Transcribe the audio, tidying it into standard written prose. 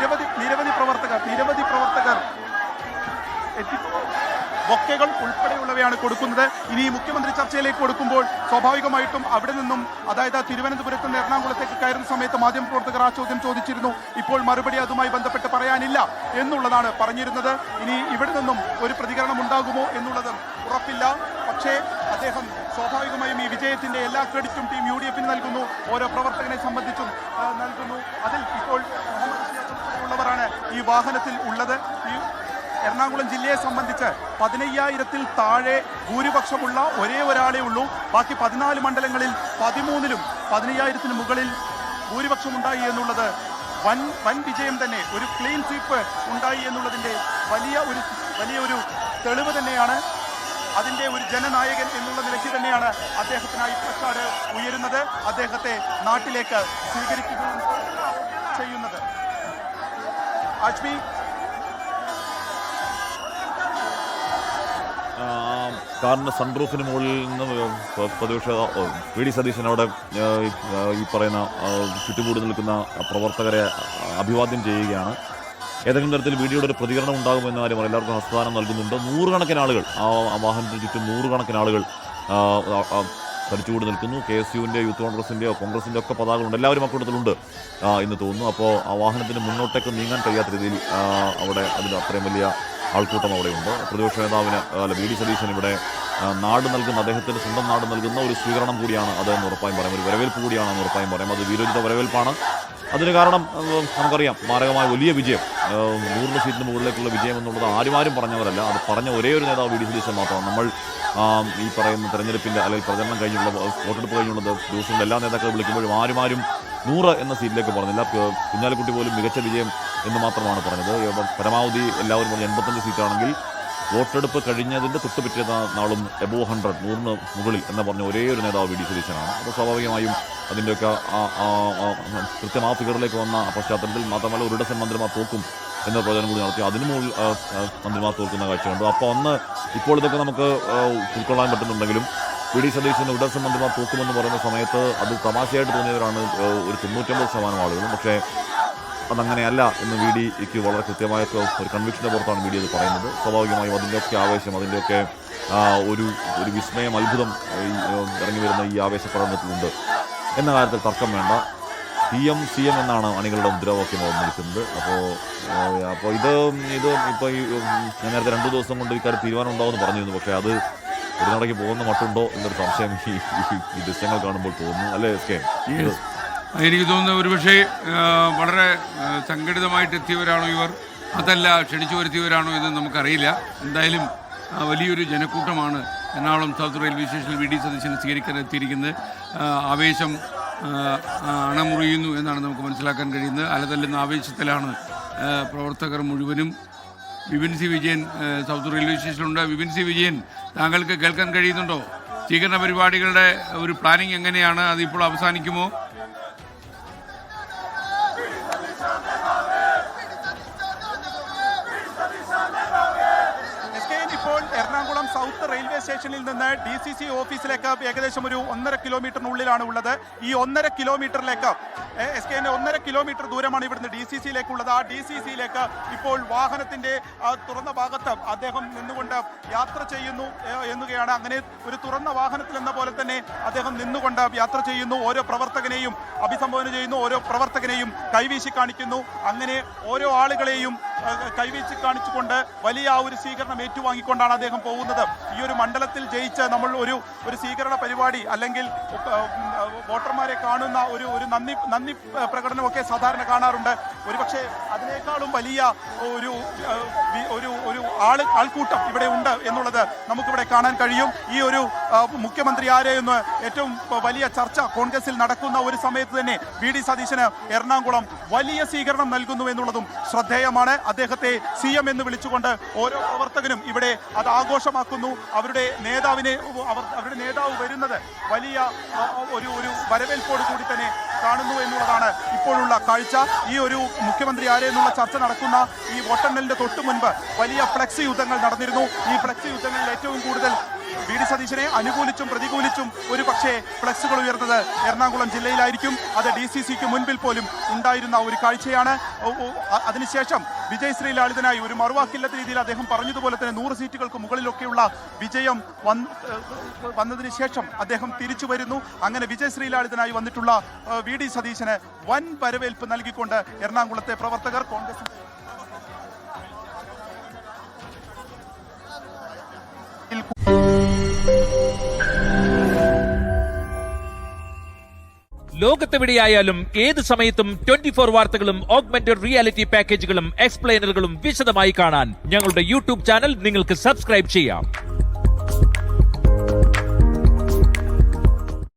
നിരവധി പ്രവർത്തകർ ബൊക്കെകൾ ഉൾപ്പെടെയുള്ളവയാണ് കൊടുക്കുന്നത്. ഇനി മുഖ്യമന്ത്രി ചർച്ചയിലേക്ക് കൊടുക്കുമ്പോൾ സ്വാഭാവികമായിട്ടും അവിടെ നിന്നും, അതായത് തിരുവനന്തപുരത്ത് നിന്ന് എറണാകുളത്തേക്ക് കയറുന്ന സമയത്ത് മാധ്യമപ്രവർത്തകർ ആ ചോദ്യം ചോദിച്ചിരുന്നു. ഇപ്പോൾ മറുപടി അതുമായി ബന്ധപ്പെട്ട് പറയാനില്ല എന്നുള്ളതാണ് പറഞ്ഞിരുന്നത്. ഇനി ഇവിടെ നിന്നും ഒരു പ്രതികരണം ഉണ്ടാകുമോ എന്നുള്ളത് ഉറപ്പില്ല. പക്ഷേ അദ്ദേഹം സ്വാഭാവികമായും ഈ വിജയത്തിന്റെ എല്ലാ ക്രെഡിറ്റും ടീം UDF-ന് നൽകുന്നു, ഓരോ പ്രവർത്തകനെ സംബന്ധിച്ചും നൽകുന്നു. അതിൽ ഇപ്പോൾ ഉള്ളവരാണ് ഈ വാഹനത്തിൽ ഉള്ളത്. ഈ എറണാകുളം ജില്ലയെ സംബന്ധിച്ച് 15,000-ൽ താഴെ ഭൂരിപക്ഷമുള്ള ഒരേ ഒരാളേ ഉള്ളൂ. ബാക്കി 14 മണ്ഡലങ്ങളിൽ 13-ലും 15,000-ന് മുകളിൽ ഭൂരിപക്ഷമുണ്ടായി എന്നുള്ളത് വൻ വിജയം തന്നെ, ഒരു ക്ലീൻ സ്വീപ്പ് ഉണ്ടായി എന്നുള്ളതിൻ്റെ വലിയൊരു തെളിവ് തന്നെയാണ്. അതിൻ്റെ ഒരു ജനനായകൻ എന്നുള്ള നിലയ്ക്ക് തന്നെയാണ് അദ്ദേഹത്തിനായി പ്രക്കാട് ഉയരുന്നത്, അദ്ദേഹത്തെ നാട്ടിലേക്ക് സ്വീകരിക്കുകയും ചെയ്യുന്നത്. ആഷ്മി, കാറിൻ്റെ സൺറൂഫിന് മുകളിൽ നിന്ന് പ്രതിപക്ഷ VD സതീശൻ അവിടെ ഈ പറയുന്ന ചുറ്റുകൂടി നിൽക്കുന്ന പ്രവർത്തകരെ അഭിവാദ്യം ചെയ്യുകയാണ്. ഏതെങ്കിലും തരത്തിൽ വീഡിയോയുടെ ഒരു പ്രതികരണം ഉണ്ടാകുമെന്ന കാര്യം എല്ലാവർക്കും ഹസ്തദാനം നൽകുന്നുണ്ട്. നൂറുകണക്കിന് ആളുകൾ ആ വാഹനത്തിന് ചുറ്റും നൂറുകണക്കിന് ആളുകൾ തടിച്ചുകൂടി നിൽക്കുന്നു. KSUവിൻ്റെ, യൂത്ത് കോൺഗ്രസിൻ്റെ ഒക്കെ പതാകകളുണ്ട്. എല്ലാവരും അക്കൂട്ടത്തിലുണ്ട് എന്ന് തോന്നുന്നു. അപ്പോൾ ആ വാഹനത്തിന് മുന്നോട്ടേക്ക് നീങ്ങാൻ കഴിയാത്ത രീതിയിൽ അവിടെ അതിന് അത്രയും വലിയ ആൾക്കൂട്ടം അവിടെയുണ്ട്. പ്രതിപക്ഷ നേതാവിന് VD സതീശൻ ഇവിടെ നാട് നൽകുന്ന, അദ്ദേഹത്തിൻ്റെ സ്വന്തം നാട് നൽകുന്ന ഒരു സ്വീകരണം കൂടിയാണ് അതെന്ന് ഉറപ്പായും പറയാം, ഒരു വരവേൽപ്പ് കൂടിയാണെന്ന് ഉറപ്പായും പറയാം. അത് വീരോചിത വരവേൽപ്പാണ്. അതിന് കാരണം നമുക്കറിയാം, മാരകമായ വലിയ വിജയം, 100 സീറ്റിന് മുകളിലേക്കുള്ള വിജയം എന്നുള്ളത് ആരും പറഞ്ഞവരല്ല. അത് പറഞ്ഞ ഒരേ ഒരു നേതാവ് VD സതീശൻ മാത്രമാണ്. നമ്മൾ ഈ പറയുന്ന തെരഞ്ഞെടുപ്പിൻ്റെ അല്ലെങ്കിൽ പ്രചരണം കഴിഞ്ഞുള്ള വോട്ടെടുപ്പ് കഴിഞ്ഞുള്ള ദിവസങ്ങളിൽ എല്ലാ നേതാക്കളും വിളിക്കുമ്പോഴും ആരും 100 എന്ന സീറ്റിലേക്ക് പറഞ്ഞില്ല. കുഞ്ഞാലിക്കുട്ടി പോലും മികച്ച വിജയം എന്ന് മാത്രമാണ് പറഞ്ഞത്. പരമാവധി എല്ലാവരും പറഞ്ഞ് 85 സീറ്റാണെങ്കിൽ വോട്ടെടുപ്പ് കഴിഞ്ഞതിൻ്റെ തൊട്ട് പിറ്റേ നാളും എബോവ് 100, 100-ന് മുകളിൽ എന്ന് പറഞ്ഞ ഒരേ ഒരു നേതാവ് VD സതീശനാണ്. അപ്പോൾ സ്വാഭാവികമായും അതിൻ്റെയൊക്കെ കൃത്യം ആ ഫിഗറിലേക്ക് വന്ന പശ്ചാത്തലത്തിൽ മാത്രമല്ല ഒരു ഡസൻ മന്ത്രിമാർ തോക്കും എന്ന പ്രചരണം കൂടി നടത്തി. അതിനു മുകളിൽ മന്ത്രിമാർ തോൽക്കുന്ന കാഴ്ചയുണ്ട്. അപ്പോൾ ഇപ്പോൾ ഇതൊക്കെ നമുക്ക് ഉൾക്കൊള്ളാൻ പറ്റുന്നുണ്ടെങ്കിലും VD സതീശന് ഒരു ഡസൻ മന്ത്രിമാർ തോക്കുമെന്ന് പറയുന്ന സമയത്ത് അത് തമാശയായിട്ട് തോന്നിയവരാണ് ഒരു 99% ആളുകളും. പക്ഷേ അതങ്ങനെയല്ല എന്ന് VDക്ക് വളരെ കൃത്യമായ ഒരു കൺവിക്ഷൻ്റെ പുറത്താണ് VD അത് പറയുന്നത്. സ്വാഭാവികമായും അതിൻ്റെയൊക്കെ ആവേശം, അതിൻ്റെയൊക്കെ ഒരു വിസ്മയം, അത്ഭുതം ഇറങ്ങി വരുന്ന ഈ ആവേശപ്രകടനത്തിലുണ്ട് എന്ന കാര്യത്തിൽ തർക്കം വേണ്ട. CM എന്നാണ് അണികളുടെ മുദ്രാവാക്യം നിൽക്കുന്നത്. അപ്പോൾ ഇത് ഇപ്പോൾ ഞാൻ നേരത്തെ 2 ദിവസം കൊണ്ട് ഇക്കാര്യം തീരുമാനം ഉണ്ടാവുമെന്ന് പറഞ്ഞിരുന്നു. പക്ഷേ അത് ഒരു നടക്ക് പോകുന്ന മട്ടുണ്ടോ എന്നൊരു സംശയം ഈ ദൃശ്യങ്ങൾ കാണുമ്പോൾ തോന്നുന്നു, അല്ലേ SK? എനിക്ക് തോന്നുന്നത് ഒരുപക്ഷെ വളരെ സംഘടിതമായിട്ട് എത്തിയവരാണോ ഇവർ, അതല്ല ക്ഷണിച്ചു വരുത്തിയവരാണോ എന്ന് നമുക്കറിയില്ല. എന്തായാലും വലിയൊരു ജനക്കൂട്ടമാണ് എറണാകുളം സൗത്ത് റെയിൽവേ സ്റ്റേഷനിൽ VD സതീശനെ സ്വീകരിക്കാൻ എത്തിയിരിക്കുന്നത്. ആവേശം അണമുറിയുന്നു എന്നാണ് നമുക്ക് മനസ്സിലാക്കാൻ കഴിയുന്നത്. അലതല്ലുന്ന ആവേശത്തിലാണ് പ്രവർത്തകർ മുഴുവനും. Vipin C Vijayan south railway സ്റ്റേഷനിലുണ്ട്. വിപിൻ സി വിജയൻ, താങ്കൾക്ക് കേൾക്കാൻ കഴിയുന്നുണ്ടോ? സ്വീകരണ പരിപാടികളുടെ ഒരു പ്ലാനിങ് എങ്ങനെയാണ്? അതിപ്പോൾ അവസാനിക്കുമോ? എറണാകുളം സൗത്ത് റെയിൽവേ സ്റ്റേഷനിൽ നിന്ന് DCC ഓഫീസിലേക്ക് ഏകദേശം ഒരു 1.5 കിലോമീറ്ററിനുള്ളിലാണ് ഉള്ളത്. ഈ 1.5 കിലോമീറ്ററിലേക്ക് SK1.5 കിലോമീറ്റർ ദൂരമാണ് ഇവിടുന്ന് DCCയിലേക്കുള്ളത്. ആ DCCയിലേക്ക് ഇപ്പോൾ വാഹനത്തിന്റെ തുറന്ന ഭാഗത്ത് അദ്ദേഹം നിന്നുകൊണ്ട് യാത്ര ചെയ്യുന്നു എന്നുകയാണ്. അങ്ങനെ ഒരു തുറന്ന വാഹനത്തിൽ എന്ന പോലെ തന്നെ അദ്ദേഹം നിന്നുകൊണ്ട് യാത്ര ചെയ്യുന്നു. ഓരോ പ്രവർത്തകനെയും അഭിസംബോധന ചെയ്യുന്നു, ഓരോ പ്രവർത്തകനെയും കൈവീശി കാണിക്കുന്നു. അങ്ങനെ ഓരോ ആളുകളെയും കൈവീശി കാണിച്ചുകൊണ്ട് വലിയ ആ ഒരു സ്വീകരണം ഏറ്റുവാങ്ങിക്കൊണ്ടാണ് അദ്ദേഹം പോകുന്നത്. ഈ ഒരു മണ്ഡലത്തിൽ ജയിച്ച് നമ്മൾ ഒരു സ്വീകരണ പരിപാടി അല്ലെങ്കിൽ വോട്ടർമാരെ കാണുന്ന ഒരു നന്ദി പ്രകടനമൊക്കെ സാധാരണ കാണാറുണ്ട്. ഒരുപക്ഷെ അതിനേക്കാളും വലിയ ഒരു ആൾക്കൂട്ടം ഇവിടെ ഉണ്ട് എന്നുള്ളത് നമുക്കിവിടെ കാണാൻ കഴിയും. ഈ ഒരു മുഖ്യമന്ത്രി ആരെയെന്ന് ഏറ്റവും വലിയ ചർച്ച കോൺഗ്രസിൽ നടക്കുന്ന ഒരു സമയത്ത് തന്നെ VD സതീശന് എറണാകുളം വലിയ സ്വീകരണം നൽകുന്നു എന്നുള്ളതും ശ്രദ്ധേയമാണ്. അദ്ദേഹത്തെ CM എന്ന് വിളിച്ചുകൊണ്ട് ഓരോ പ്രവർത്തകനും ഇവിടെ അത് ആഘോഷമാക്കുന്നു. അവരുടെ നേതാവ് വരുന്നത് വലിയ ഒരു വരവേൽപ്പോട് കൂടി തന്നെ കാണുന്നു എന്നുള്ളതാണ് ഇപ്പോഴുള്ള കാഴ്ച. ഈ ഒരു മുഖ്യമന്ത്രി ആരെന്നുള്ള ചർച്ച നടക്കുന്ന ഈ വോട്ടെണ്ണലിന്റെ തൊട്ടു മുൻപ് വലിയ ഫ്ലെക്സി യുദ്ധങ്ങൾ നടന്നിരുന്നു. ഈ ഫ്ലെക്സി യുദ്ധങ്ങളിൽ ഏറ്റവും കൂടുതൽ വി ഡി സതീശനെ അനുകൂലിച്ചും പ്രതികൂലിച്ചും ഒരു പക്ഷേ ഫ്ലക്സുകൾ ഉയർന്നത് എറണാകുളം ജില്ലയിലായിരിക്കും. അത് DCCക്ക് മുൻപിൽ പോലും ഉണ്ടായിരുന്ന ഒരു കാഴ്ചയാണ്. അതിനുശേഷം വിജയ് ശ്രീലാളിതനായി ഒരു മറുവാക്കില്ലാത്ത രീതിയിൽ അദ്ദേഹം പറഞ്ഞതുപോലെ തന്നെ 100 സീറ്റുകൾക്ക് മുകളിലൊക്കെയുള്ള വിജയം വന്നതിന് ശേഷം അദ്ദേഹം തിരിച്ചു വരുന്നു. അങ്ങനെ വിജയ് ശ്രീലാളിതനായി വന്നിട്ടുള്ള വി ഡി സതീശന് വൻ വരവേൽപ്പ് നൽകിക്കൊണ്ട് എറണാകുളത്തെ പ്രവർത്തകർ കോൺഗ്രസ് ലോകത്തെവിടെയായാലും ഏത് സമയത്തും 24 വാർത്തകളും ഓഗ്മെന്റഡ് റിയാലിറ്റി പാക്കേജുകളും എക്സ്പ്ലെയിനറുകളും വിശദമായി കാണാൻ ഞങ്ങളുടെ യൂട്യൂബ് ചാനൽ നിങ്ങൾക്ക് സബ്സ്ക്രൈബ് ചെയ്യാം.